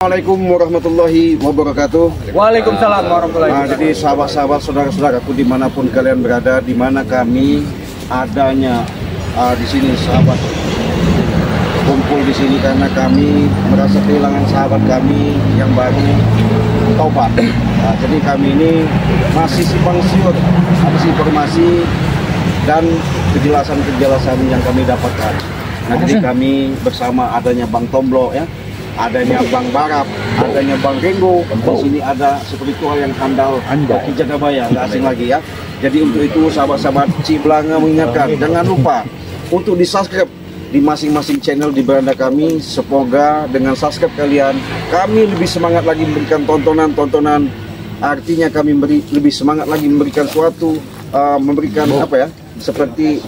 Assalamualaikum warahmatullahi wabarakatuh. Waalaikumsalam warahmatullahi wabarakatuh. Jadi sahabat-sahabat, saudara-saudaraku dimanapun kalian berada, di mana kami adanya di sini sahabat kumpul di sini karena kami merasa kehilangan sahabat kami yang baru taubat. Jadi kami ini masih simpang siur atas informasi dan kejelasan yang kami dapatkan. Nah, jadi kami bersama adanya Bang Tomblo ya, adanya Bang Barap, adanya Bang Renggo. Di sini ada spiritual yang handal Ki Jagabaya, nggak asing lagi ya. Jadi untuk itu sahabat-sahabat Ciblanga mengingatkan, jangan lupa untuk di-subscribe di masing-masing channel di beranda kami. Semoga dengan subscribe kalian, kami lebih semangat lagi memberikan tontonan-tontonan. Artinya kami lebih semangat lagi memberikan suatu, memberikan apa ya, seperti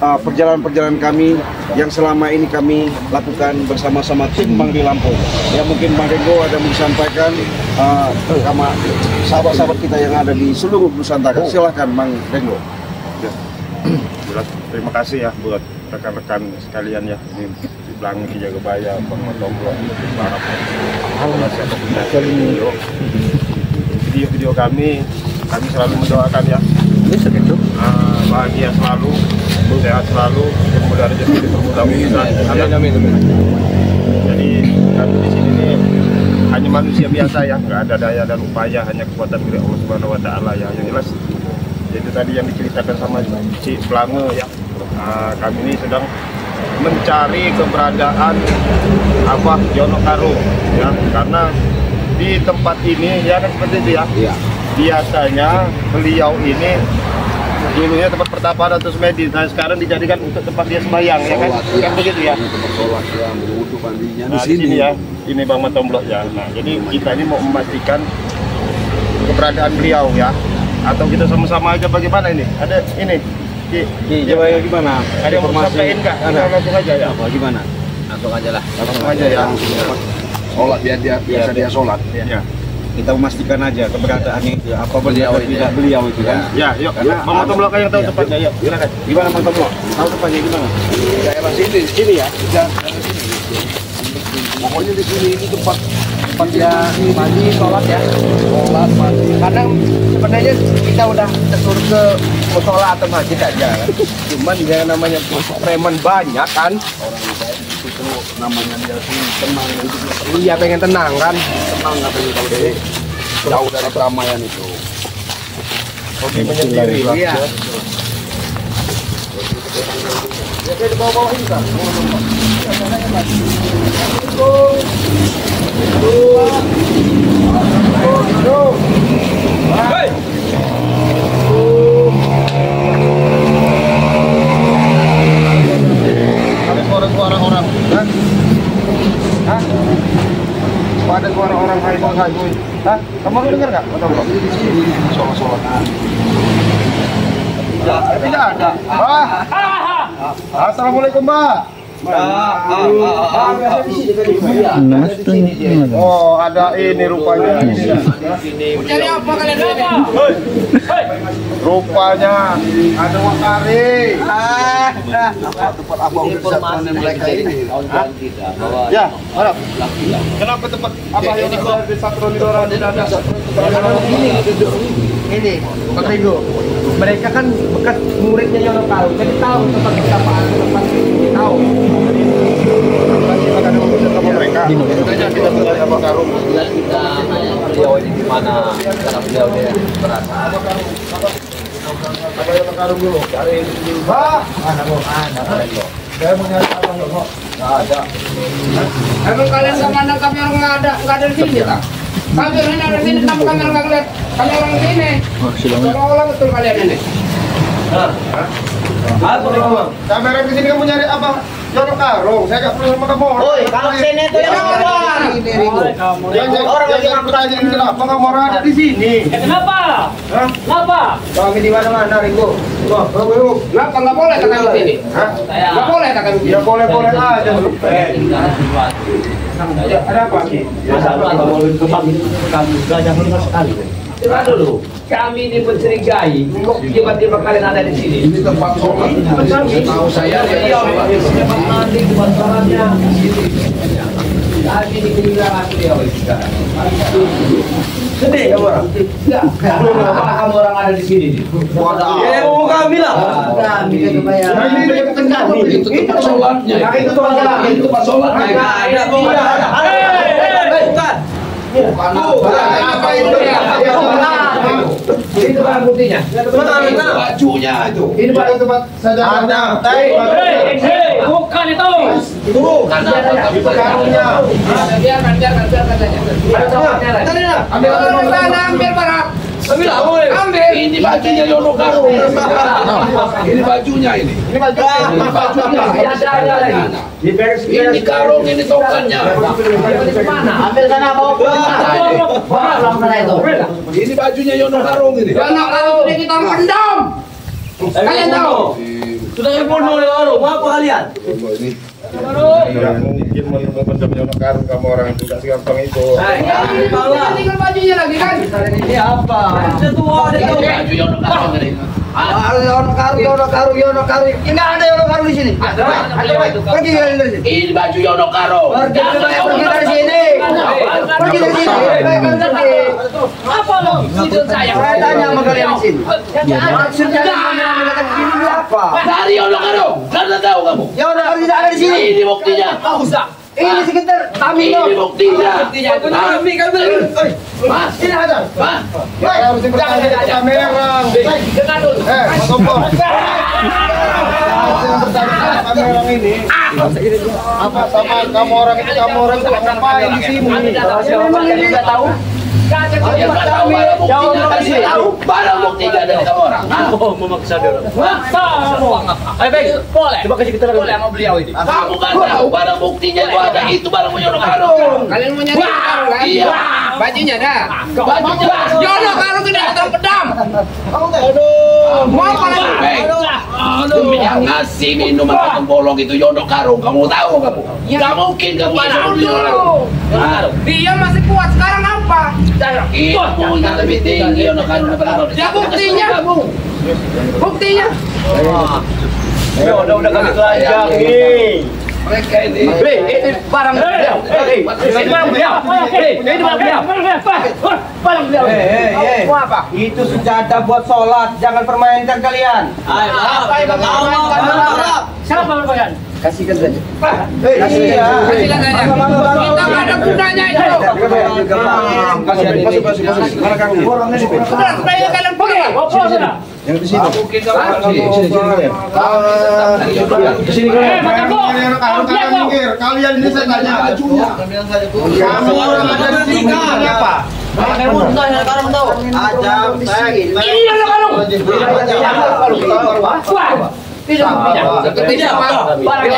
perjalanan-perjalanan kami yang selama ini kami lakukan bersama-sama tim Bang di Lampung. Ya, mungkin Bang Renggo ada yang disampaikan sama sahabat-sahabat kita yang ada di seluruh Nusantara. Silahkan Bang Renggo. Terima kasih ya buat rekan-rekan sekalian ya, ini Ciblanga, Ki Jagabaya, Bang Tomblo, Barap, video kami selalu mendoakan ya, bahagia selalu, sehat selalu, mudah-mudahan rezeki dipermudah kita. Amin. Jadi kami di sini nih hanya manusia biasa ya, nggak ada daya dan upaya, hanya kekuatan dari Allah Subhanahu Wa Taala ya. Yang jelas, jadi tadi yang diceritakan sama Ciblanga ya, kami ini sedang mencari keberadaan Jono Karo ya, karena di tempat ini ya kan seperti itu ya. Iya. Biasanya beliau ini dulunya tempat pertapaan atau semedi, nah sekarang dijadikan untuk tempat dia sembahyang ya kan, kan begitu ya. Sholat ya, berwudu mandinya di sini ya. Ini Bang Tomblo ya. Nah, jadi kita ini mau memastikan keberadaan beliau ya. Atau kita sama-sama aja bagaimana ini? Ada ini. Coba gimana? Ada yang mau sampaikan nggak? Langsung aja ya. Apa gimana? Langsung aja ya. Sholat dia biasa dia sholat. Ya. Kita memastikan aja keberadaannya itu apa beliau itu kan? Ya, yuk. Bang Tomblo yang tahu tempatnya, yuk. Silakan. Gimana Bang Tomblo? Tahu tempatnya gimana? Daerah sini ya. Pokoknya di sini ini tempat dia mandi, sholat ya. Sholat, mandi. Kadang sebenarnya kita udah disuruh ke musola atau masjid aja kan. Cuman dia namanya preman banyak kan. Itu namanya dia sih tenang hidupnya. Iya, pengen tenang kan. Tenang katanya kalau dia jauh dari keramaian itu. Oke, menyendiri. Iya. Ya kayak di bawah-bawah ini kan. Ada suara-suara orang, kan? Hah? Ada suara orang hai. Hah? Kamu dengar nggak? Di sini sholat. Tidak ada. Assalamualaikum, Mbak. Oh, ada ini rupanya. Cari apa kalian apa? Rupanya ada wakari. Tempat abang informasi mereka ini. Ya, harap. Kenapa tempat apa yang ada di Satron Idora tidak ada? Ini Pak Renggo. Mereka kan bekas muridnya Yono Karo, jadi tahu tempat pertapaan, tempat tahu. Mereka. Kita tinggal sama Karung. Kita nanya beliau ini di mana, karena beliau dia berasa. Apa yang Karung dulu? Cari dulu. Saya mau nyari abang dulu. Nggak ada. Emang kalian nggak mandang kami orang nggak ada di sini tak? Kami orang ada di sini, kenapa kami nggak ngeliat kami orang di sini? Seolah-olah betul kalian ini. Kamera di sini kamu nyari apa? Jono Karung, saya nggak perlu sama kamu. Woi, kalau sini itu yang ngomong. Orang lagi pertanyaan kenapa kamu orang ada di sini? Kenapa? Kenapa? Kami di mana-mana, Renggo. Kenapa nggak boleh kami di sini? Nggak boleh kami di sini. Ya boleh-boleh aja. Ada apa sih? Masalah kalau tempat ini kami gajah melihat sekali. Coba dulu, kami ini mencurigai kok tiba-tiba kalian ada di sini. Ini tempat sholat. Tahu saya dia sholat. Tempat mandi, tempat sholatnya. Kami ini kehilangan beliau sekarang. Sedih kamu orang? Enggak. Apa kamu orang ada di sini? Ya mau kami lah. Kami kan kebayang. Ini bukan kami. Itu tempat sholatnya. Itu tempat sholatnya. Ada. Bukan. Apa itu? Ini barang buktinya. Bajunya itu. Ini barang tempat saja. Bukan itu. Turun. Biarkan katanya. Ada tempatnya lagi. Ambil barang. Ambil. Ini bajunya Yono Karo. Ini bajunya ini. Ini bajunya. Ada lagi. Ini karung, ini tokannya. Ambil sana bawa pulang itu. Ini bajunya Yono Karung ini. Yono Karung ini kita pendam. Kalian tahu? Sudah dibunuh oleh Karung. Apa kalian? Tidak mungkin memendam Yono Karung, kamu orang itu tidak segampang itu. Tinggal bajunya lagi kan? Ini apa? Setua itu baju Yono Karung ini. Yono Karung. Ini ada Yono Karung di sini. Pergi dari sini. Ini baju Yono Karung. Pergi dari sini. Pergi dari sini. Apa lo? Itu saya. Saya tanya sama kalian di sini. Maksudnya apa? Dari Yono Karung. Karena tahu kamu. Yono Karung tidak ada di sini. Ini buktinya. Ini sekitar kami. Ini buktinya. Kami. Mas, ini ada. Mas. Kamera. Dengar dulu. Kamera ini. Apa sama kamu orang itu ngapain di sini? Memang ini enggak tahu. Kalian nggak tahu barang buktinya dari sini. Barang buktinya dari kamu orang. Memaksa dia. Boleh. Coba kasih keterangan. Boleh sama beliau ini. Kamu nggak tahu barang buktinya itu ada, itu barang Yono Karung. Kalian mau nyari Karung kan? Iya. Bajunya dah. Bajunya. Yono Karung tidak ada pedam. Mau apa lagi? Aduh, yang ngasih minuman potong bolong itu Yono Karung. Kamu tahu kamu? Nggak mungkin kamu dulu. Dia masih kuat. Sekarang apa? Ilmunya lebih tinggi Yono Karung daripada kamu. Ya buktinya. Buktinya. Udah kami telanjangi. Mereka ini. Ini barang beliau. Ini barang beliau. Ini barang beliau. Barang beliau. Mau apa? Itu senjata buat sholat, jangan permainkan kalian. Apa yang siapa kalian? Kasihkan saja. Kasihkan saja. Kita nggak ada gunanya itu. Sudah, supaya kalian pergi. Yang di sini. Mungkin kamu Kalian ini saya tanya bajunya. Kamu orang ada di sini apa? Ini Yono Karung. Tidak buktinya. Tidak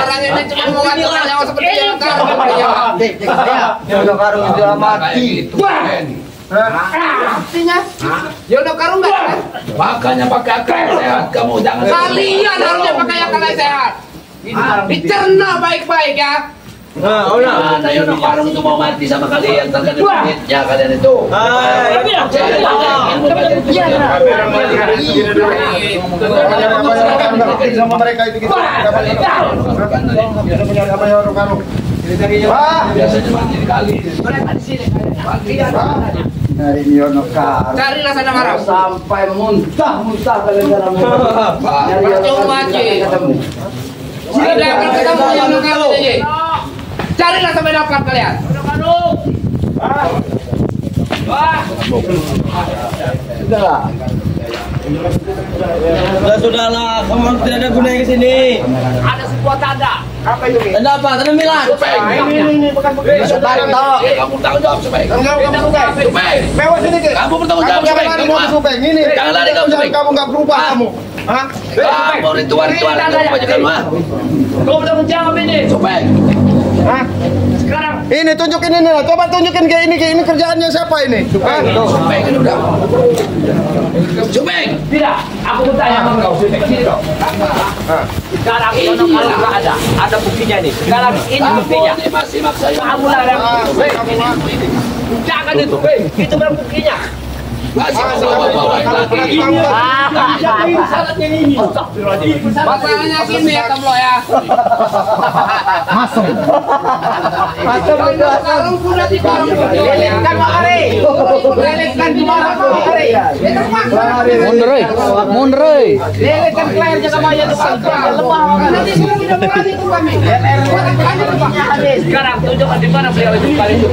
orang ini cuma mau ngatur nyawa seperti Yono Karung. Yono Karung itu mati. Buktinya Yono Karung nggak ada. makanya pakai akal sehat kamu, jangan Kalian harusnya pakai akal sehat. Dicerna baik-baik ya. Mana Yono Karung itu mau mati sama kalian, terkadang duitnya kalian itu. Sama mereka itu kita. Sama Yono Karung. Biasanya mati kali. Dari Yono Karung. Carilah sana marah. Sampai muntah kalian dalam. Percuma Ci. Tidak akan ketemu Yono Karung Ci. Carilah sampai dapat kalian. Sudahlah, kamu tidak ada gunanya ke sini. Ada sebuah tanda. Tanda apa? Tanda milan. Ini bukan Kamu tanggung jawab Supeng. Supeng. Mewah sini ke. Kamu bertanggung jawab Supeng. Supeng ini. Jangan lari kamu Supeng. Kamu nggak berubah kamu. Hah? Kamu ritual-ritual itu baju kamu. Kau bertanggung jawab ini. Supeng. Hah? Sekarang Ini tunjukin ini lah. Coba tunjukin kayak ini kerjaannya siapa ini? Supeng. Supeng ini udah. Supeng. tidak. Aku bertanya sama kau. Sini dong. Sekarang Yono Karung nggak ada. Ada buktinya nih. Sekarang ini buktinya. Kamu masih maksa Kamu lah yang jangan itu. Itu baru buktinya. Masalahnya gini ya Tablo ya. Masuk. Karung sudah di karung lelekkan makare. Lelekkan di mana makare. Mundur. Lelekkan player jaga maya itu lemah. Nanti sudah tidak berani itu kami. Sekarang tunjukkan di mana beliau itu kali itu.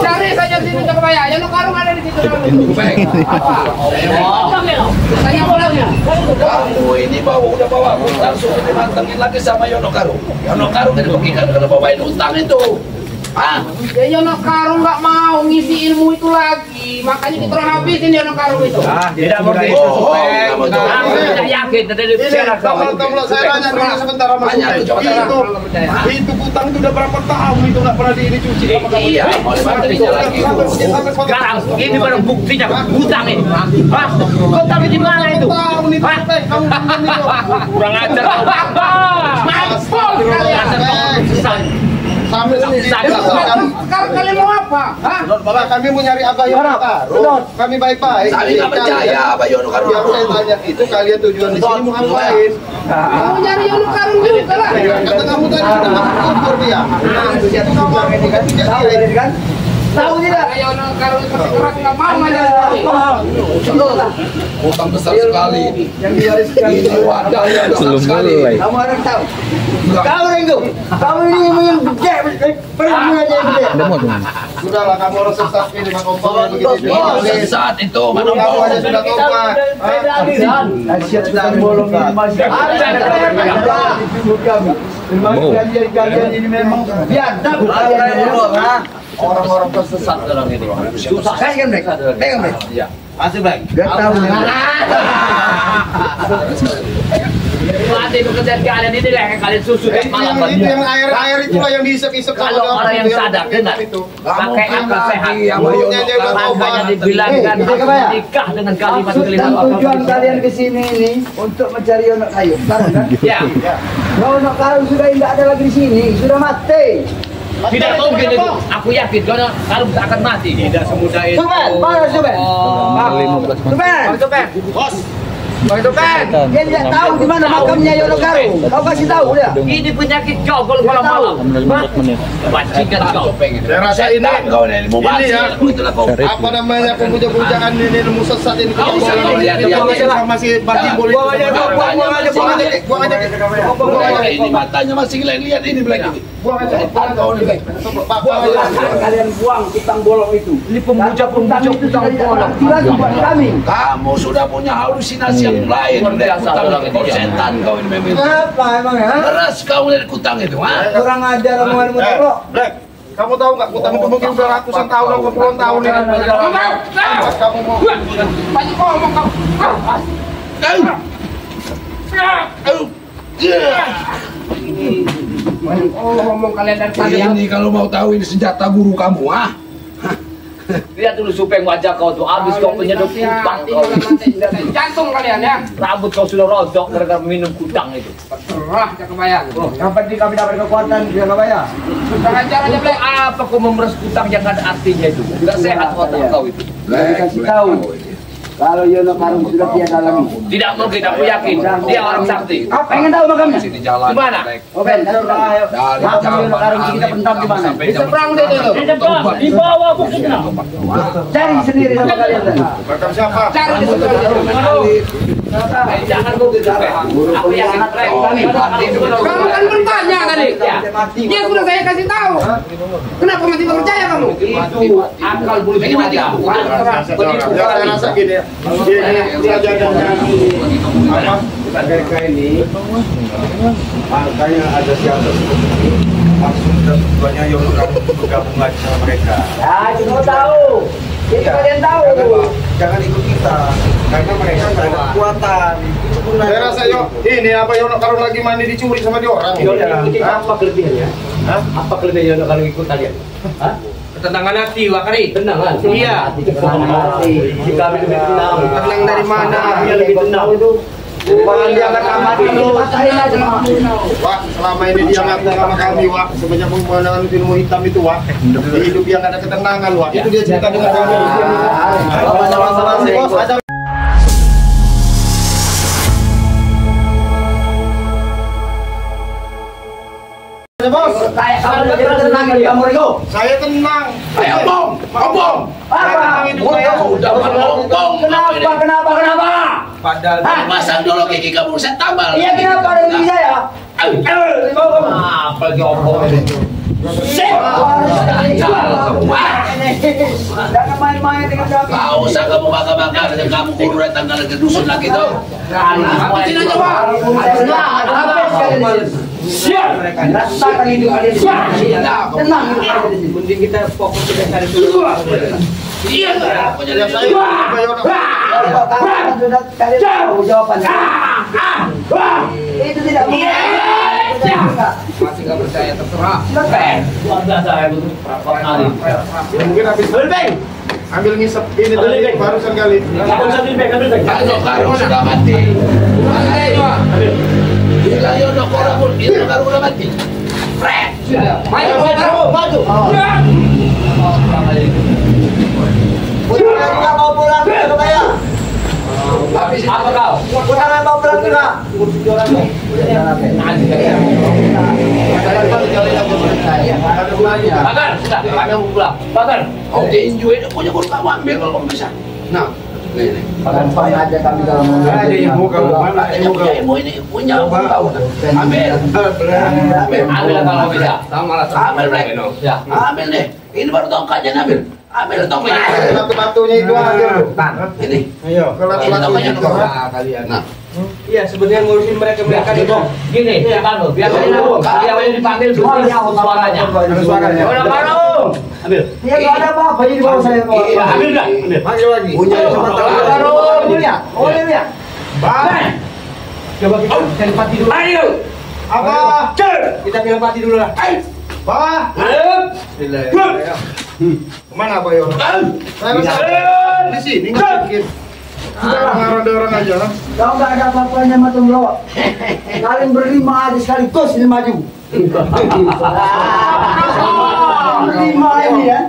Cari saja sini jaga maya. Yang karung ada di situ. Tanya pulangnya. Kamu ini udah bawa utang sudah dimantengin lagi sama Yono Karung. Yono Karung ini bagikan kalau bawain utang itu. Ah, Ya Yono Karung nggak mau ngisi ilmu itu lagi, makanya kita orang habisin Yono Karung itu. Tidak mungkin. Aku tidak yakin dari bicara kau. Saya tanya dulu sebentar sama itu utang itu udah berapa tahun itu nggak pernah dicuci sama kamu? iya, mau dibantuin lagi. Sekarang ini baru buktinya hutang ini. Hah? Kau tahu di mana itu? Tahun itu kamu Kurang ajar kau. Mampus kalian. sampai Sekarang kalian mau apa? Hah? Bapak kami mau nyari Abah Yono Karung. Kami baik-baik. Saya nggak percaya Abah Yono Karung. Yang saya tanya itu kalian tujuan di sini mau ngapain? Mau nyari Yono Karung juga lah. Kata kamu tadi sudah kubur dia. Itu kamu tidak dia. Tahu tidak? Yono Karung seperti orang nggak mau ngajarin. Utang besar sekali ini. Yang diwariskan ini wadahnya besar sekali. Kamu orang tahu. Kamu Ringo. Kamu ini yang gede. Pergi aja yang gede. Sudahlah kamu orang sesat ini Bang Kompol begitu. Sesat itu Kamu aja sudah tobat. Asyik sedang bolong ini masih. Kalian ini memang biadab kalian ini. Orang-orang tersesat dalam ini. Susah kan mereka? Pegang mereka. Iya. Masuk baik. Gak tahu. Mati pekerjaan kalian ini lah yang kalian susu Itu yang air itulah yang diisep-isep kalau orang yang sadar dengar pakai akal sehat hanya dibilangkan nikah dengan kalimat Dan tujuan kalian ke sini ini untuk mencari Yono Kayu. Sekarang kan? ya Yono Kayu sudah tidak ada lagi di sini, sudah mati. tidak mungkin itu aku yakin kalau akan mati tidak semudah itu Suben, mana Suben? Suben. bos Bang Topen, dia tidak tahu di mana makamnya Yono Kayu. Kau kasih tahu dia. ini penyakit kau kalau malam bajingan kau Saya rasa ini kau ini mau ya apa namanya pemuja-pujaan ini ilmu sesat ini. Kau bisa kau lihat sama si Bati boleh. Buang aja. ini matanya masih lihat ini belakang ini. Buang aja. Kalian buang utang bolong itu. ini pemuja-pemuja utang bolong Tidak buat kami. Kamu sudah punya halusinasi yang lain dari kutang kau setan kau ini memang. Apa emang ya? Keras kau dari kutang itu, ha? Kurang ajar omonganmu bro. Black, kamu tahu nggak utang itu mungkin udah ratusan tahun atau puluhan tahun ini. Kamu mau Banyak ngomong kau. Oh, ngomong kalian dari tadi. Ini kalau mau tahu ini senjata guru kamu, ha? lihat dulu supeng wajah kau tuh habis kau penyedot utang kau Jantung kalian ya. rambut kau sudah rontok gara-gara minum kutang itu Terah jangan bayang. Yang penting kami dapat kekuatan dia nggak bayar. Sudah ajar aja untuk apa kau memeras kutang yang ada artinya itu tidak sehat otak kau itu Kasih tahu. Kalau Yono Kayu sudah tiada lagi. tidak mungkin aku yakin dia orang sakti Kau pengen tahu makamnya? Sini jalan. di mana Oke, ayo. Makam Yono Kayu kita pendam di mana? di seberang deh itu. di bawah bukitnya Cari sendiri sama kalian. makam siapa? Cari di seberang. jangan kau aku yakin Kamu kan bertanya tadi. Dia sudah saya kasih tahu. Kenapa masih tak percaya kamu? itu akal bulu ada Saya rasa gini ya. Ini ajaran kami apa? Mereka ini makanya ada siapa seperti ini. Maksud dan tujuannya Yono Kayu bergabung lagi sama mereka. Ya, cuma tahu. Itu kalian tahu. Jangan ikut kita karena mereka nggak ada kekuatan. Itu pun Saya rasa yo ini apa Yono Kayu lagi mandi dicuri sama dia orang. apa kelebihannya apa kelebihan Yono kalau ikut kalian ketenangan hati wakari tenangan iya Hati. kami lebih tenang Tenang dari mana? dia lebih tenang Itu Jangan diangkat amat dulu. Patahin aja. Wak, selama ini dia ngaku sama kami, Wak. Semenjak pemandangan ilmu hitam itu, Wak. Di hidup yang ada ketenangan, Wak. Itu dia cerita dengan kami. Sama-sama sih, Bos. Ada Bos. Kayak kamu tenang ya kamu Ringo. Saya tenang. Ayo bong. Apa? Udah ngomong. Kenapa? Padahal pasang dulu gigi kamu saya tambal. Iya kenapa ada gigi saya? Apa lagi omong itu? Jangan main-main dengan kami. Kau usah kamu bakar-bakar dan kamu kudu datang ke dusun lagi tuh. Habisin aja Pak. Siap. Rasakan hidup kalian. Tenang. Mending kita fokus kita cari dulu. Iya. Ya saya Kalau sudah kalian tahu jawabannya. Itu tidak mungkin. Masih nggak percaya terserah. Luar biasa ya itu berapa kali. mungkin habis ambil ngisep ini tadi barusan kali. Kalau sudah mati. Bila Yono Karo pun itu Karo udah mati. Fred. Maju. Pulang mau pulang ke saya. Apa kau? Pulang mau pulang juga. Bakar, sudah. Kami mau pulang. Bakar. Oh, diinjuin punya kurang kamu ambil kalau kamu bisa. Nah, nih. Pakai aja kami dalam Ilmu ini punya tahu. Ambil. Ambil kalau bisa. Ambil Fred. Ya. Ambil deh. Ini baru tongkatnya ambil. Ambil tongkatnya. Batu-batunya itu ambil. Ini. Ayo, Ini tongkatnya kalian. Nah, Iya, sebenarnya ngurusin mereka itu. Gini, Bang, biasanya dia yang dipanggil dulu suaranya. Suaranya. Udah baru. Ambil. Iya nggak ada apa-apa jadi bawa saya bawa. Ambil dah. Panggil lagi. punya Baru ya. Oh ya. Bang. Coba kita cari pati dulu. Ayo. Apa? Kita bilang pati dulu lah. Bah. Kemana Pak Yono? Saya rasa di sini nggak mungkin. Ada orang aja lah. Kau nggak ada apa-apanya sama Tunggawa. Kalian berlima aja sekaligus ini maju. Berlima ini ya.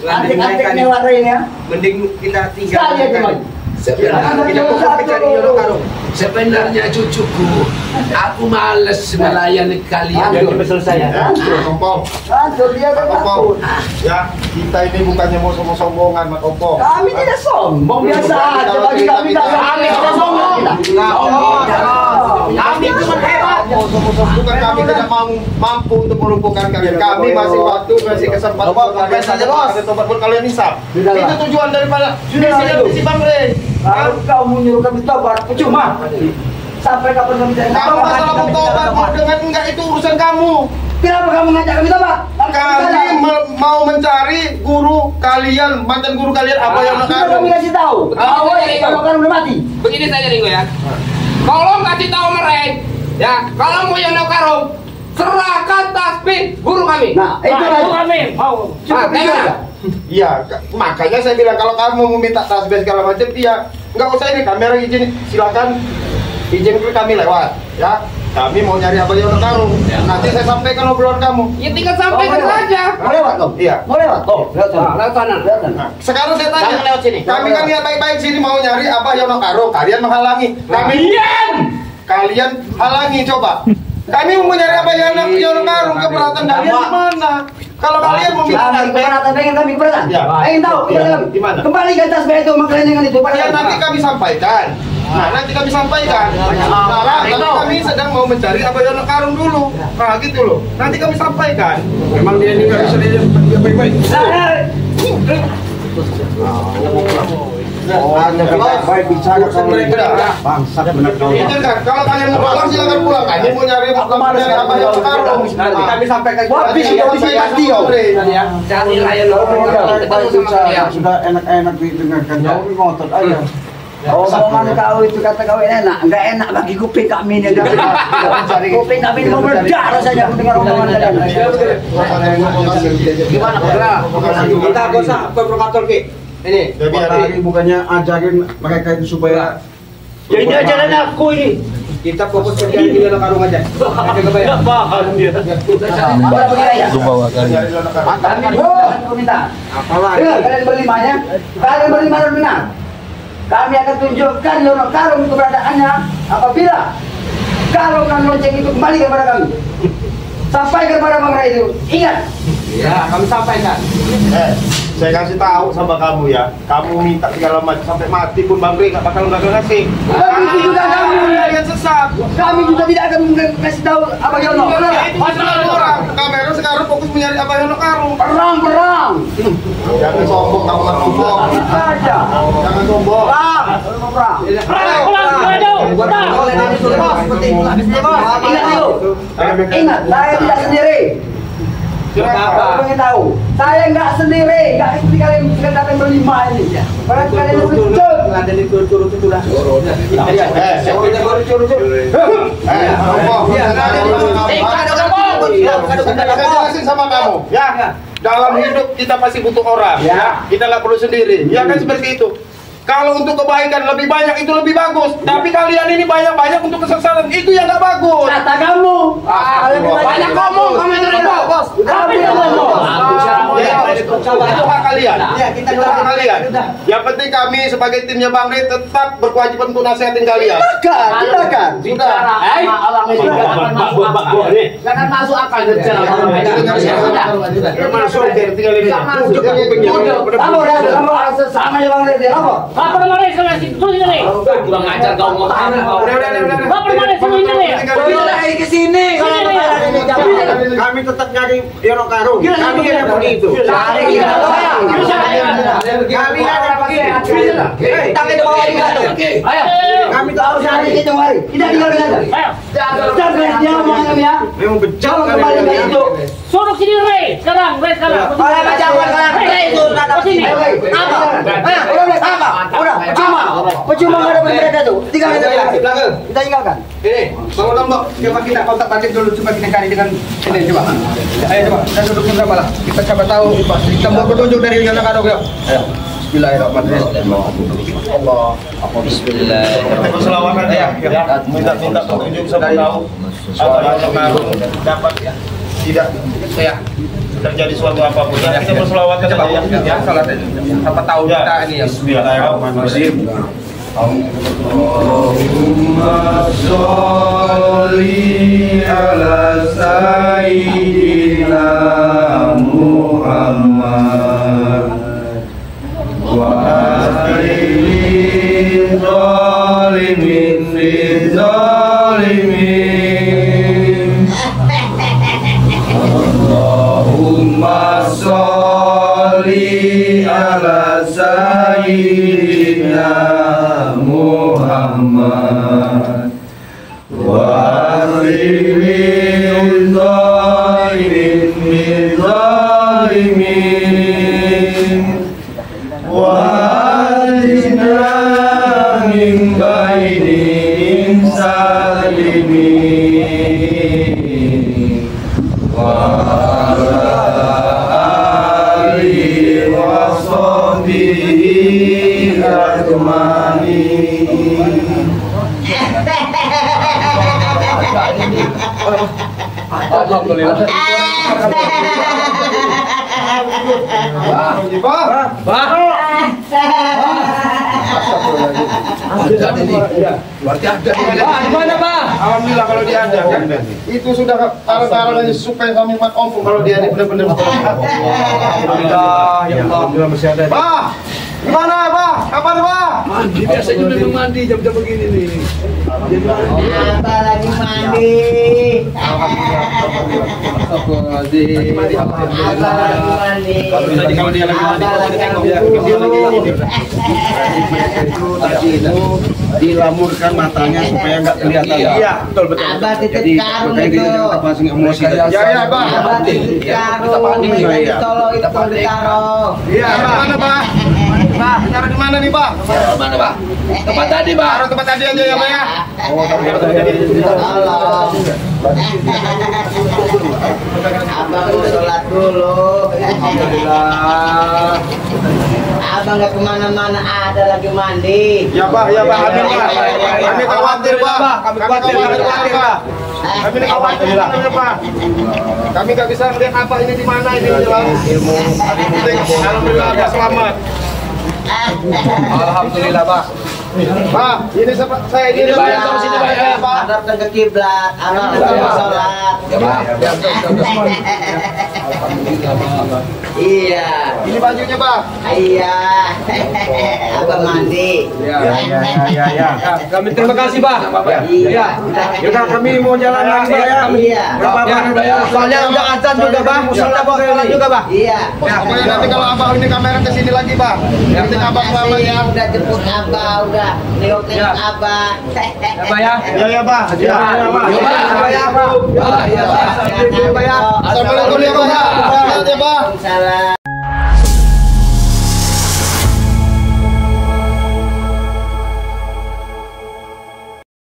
Antek-anteknya warna ini ya. Mending kita tinggal. Sekali aja maju. Kita fokus ke cari Yono Karo. Sebenarnya cucuku, aku males melayani kalian. Selesai ya. Kompong. Hancur dia kan takut. Ya, kita ini bukannya mau sombong-sombongan, Mas Kompong. Kami tidak sombong biasa aja bagi kami tidak sombong. Kami cuma hebat. Bukan kami tidak mampu untuk melumpuhkan kalian. Kami masih waktu, masih kesempatan. Ada tempat buat kalian hisap. Itu tujuan daripada misi Bang Rey. Kalau kau mau nyuruh kami tobat, percuma. Sampai kapan kami cari Kalau masalah mau tobat mau dengan enggak itu urusan kamu. Kenapa kamu ngajak kami tobat? Kami mau mencari guru kalian, mantan guru kalian apa yang Sudah kami kasih tahu. Awal kamu kan udah mati. Begini saja Ringo ya. Kalau kasih tahu mereka, ya kalau mau Yono Karo, serahkan tasbih guru kami. Nah, itu kami mau. Iya, makanya saya bilang kalau kamu meminta tasbih segala macam, iya, nggak usah ini kamera izin, silakan izin kami lewat, ya. Kami mau nyari apa Yono Karo. Nanti saya sampaikan obrolan kamu. Ya tinggal sampaikan saja. Mau lewat dong? Iya. Mau lewat? Oh, lewat sana. Lewat sana. Lewat sana. Nah, sekarang saya tanya, Kami lewat sini. kami kan niat baik-baik sini mau nyari apa Yono Karo, kalian menghalangi. Kami kalian halangi coba. Kami mau nyari apa Yono Karo, keberatan kalian di mana? Kalau kalian mau minta tasbih, Keberatan pengen kami keberatan. Ya. Pengen tahu keberatan kami. Di mana? Kembalikan tasbih itu makanya itu pada ya nanti kami sampaikan. Nah, nanti kami sampaikan. Nah, tapi kami sedang mau mencari apa Yono Karo dulu. Nah, gitu loh. Nanti kami sampaikan. Memang dia ini nggak bisa dia baik-baik. Baik bicara kalau bangsat benar kau. Itu kan, kalau kalian mau pulang silakan pulang. Kami mau nyari apa Yono Karo. Nanti kami sampaikan. Habis itu mati kau. Cari layan Baik bicara sudah enak-enak didengarkan. Kau ini ngotot aja. Omongan kau itu kata kau enak, enggak enak bagi kuping kami ini. Kuping kami ini mau meledak rasanya mendengar omongan kalian. Gimana Pak? Kita gosok ke provokator Ki. Ini. Ya biar Hari bukannya ajarin mereka itu supaya Ya ini ajaran aku ini. Kita fokus kerja di dalam karung aja. Enggak paham dia. Apa begini ya? Kami minta. Kalian berlimanya, kalian berlima benar. Kami akan tunjukkan Yono Karung keberadaannya apabila Karung dan lonceng itu kembali kepada kami. Sampaikan kepada Bang Rai itu. Ingat. Ya, kami sampaikan. Saya kasih tahu sama kamu ya, kamu minta segala macam sampai mati pun Bang Ray nggak bakal ngasih. Kami juga kami yang sesat. Kami juga tidak akan kasih tahu apa Yono. Orang kamera sekarang fokus mencari apa Yono Karung. Perang. Jangan sombong, kamu nggak sombong. Saja. Jangan sombong. Perang. Ingat, saya tidak sendiri. Apa yang tahu? Saya nggak sendiri, nggak seperti kalian berlima ini. Berarti kalian berjujur. Ada di turun itu dah. Jelasin sama kamu, ya. Dalam hidup kita pasti butuh orang, ya. Kita nggak perlu sendiri, ya kan seperti itu. Kalau untuk kebaikan lebih banyak itu lebih bagus. Tapi kalian ini banyak untuk kesesatan, itu yang nggak bagus. Kata kamu. Banyak ngomong, kamu itu bos. Kamu yang ngomong. Itu hak kalian. Itu hak kalian. Yang penting kami sebagai timnya Bang Ray tetap berkewajiban untuk nasihatin kalian. Silakan. Sudah. Jangan masuk akal bicara. Masuk tinggal ini. Kamu sama ya Bang Ray. Apa namanya sama si terus ini? Kurang ajar kau mau tahan. Apa namanya sama ini? Ke sini. Kami tetap nyari Yono Karung. Kami yang begitu. Kalian ada begitu. Tapi itu bawa ini. Ayo. Kami tahu hari itu hari. Tidak tinggal dengan. Jangan dia ngomong ya. Memang bejat Jangan kembali ke itu. Suruh sini Ray, sekarang. Oleh jangan Ray itu nada sini. Apa? Udah, percuma nggak ada mereka tuh. Tinggal kita tinggalkan. Ini, Bang, coba kita kontak batin dulu, coba kita cari dengan ini coba. Ayo coba, kita duduk bersama lah. Kita coba tahu, kita mau petunjuk dari Yono Karung ya. Ayo. Bismillahirrahmanirrahim. Allah. Kita berselawatan ya. Minta petunjuk sama tahu. Apa Yono Karung dapat tidak terjadi suatu apapun. Ya, kita berselawatan saja ya. Salat aja. Apa tahu kita ini ya. Bismillahirrahmanirrahim. Allahumma sholli ala sayyidina Muhammad wa alihi zalimin zalimin. Allahumma sholli ala sayyidina Muhammad wa alihi zalimin zalimin wa ajna min bainin salimin wa alihi wa sahbihi ajmain. Alhamdulillah. Gimana Pak? Alhamdulillah kalau dia ada kan. Itu sudah taruh-taruh supaya kami ompong kalau dia ini benar-benar. Alhamdulillah, ya Allah masih ada. Pak, gimana Pak? Kapan Pak? Mandi biasanya memang mandi jam-jam begini nih. Apa lagi mandi? Kalau dia lagi dilamurkan matanya supaya nggak kelihatan. Iya, betul. Abah titip Jadi karung makanya itu. kita jangan terpancing emosi. Ya, Bang. Abah titip karung. Tolong itu ditaruh. Iya, mana Pak? Pak, taruh di mana nih, Pak? Mana, Pak? Tempat tadi, Pak. Taruh tempat tadi aja ya, Pak ya. Tolong. Abang sholat dulu. Alhamdulillah. Abang nggak kemana-mana, ada lagi mandi. Ya, Pak, ya, Pak. Amin, Pak. Kami khawatir, Pak. Kami khawatir, Pak. Kami khawatir, Pak. Kami nggak bisa melihat apa ini di mana ini dalam ilmu. Alhamdulillah, Pak, selamat. Alhamdulillah, Pak. Pak, ini saya ini Ini, Pak, ya, tolong sini, Pak, ya. Hadapkan ke kiblat, abang mau sholat. Ya, Pak. Iya, ini bajunya, Pak. iya. Abang mandi. Ya. Kami terima kasih, Pak. Iya. Yaudah, kami mau jalan lagi, Pak, ya. Iya. Soalnya udah azan juga, Pak. Musola bawa sholat juga, Pak. Iya. Ya, pokoknya nanti kalau abang ini kamera ke sini lagi, Pak. Nanti abang selamat ya. Udah jemput abah, udah nengokin abah. Ya, Pak, ya. Ya, Pak. Ya, Pak. Ya, Pak. Assalamualaikum ya, Pak. Waalaikumsalam.